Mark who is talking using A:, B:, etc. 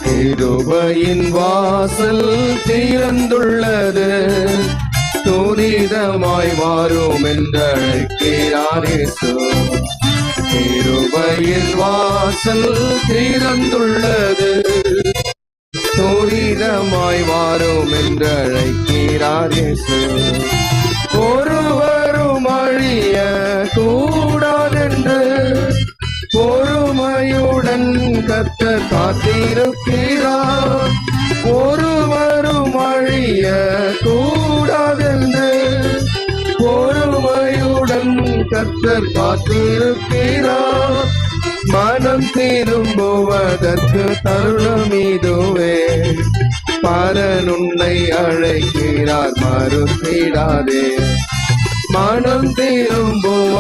A: கிருபையின் வாசல் திறந்துள்ளது, துரிதமாய் வாரும் என்றழைக்கிறார் இயேசு. கிருபையின் வாசல் திறந்துள்ளது, துரிதமாய் வாரும் என்றழைக்கிறார் இயேசு. ஒருவரும் அழிய கூடாதென்று பொறுமையுடன் கர்த்தர் காத்திருக்கிறார். ஒருவரும் அழிய கூடாதென்று பொறுமையுடன் கர்த்தர் காத்திருக்கிறார். மனம் திரும்புவதற்கு தருணம் இதுவே, பரன் உன்னை அழைக்கிறார், மறுத்திடாதே. மனம் திரும்புவ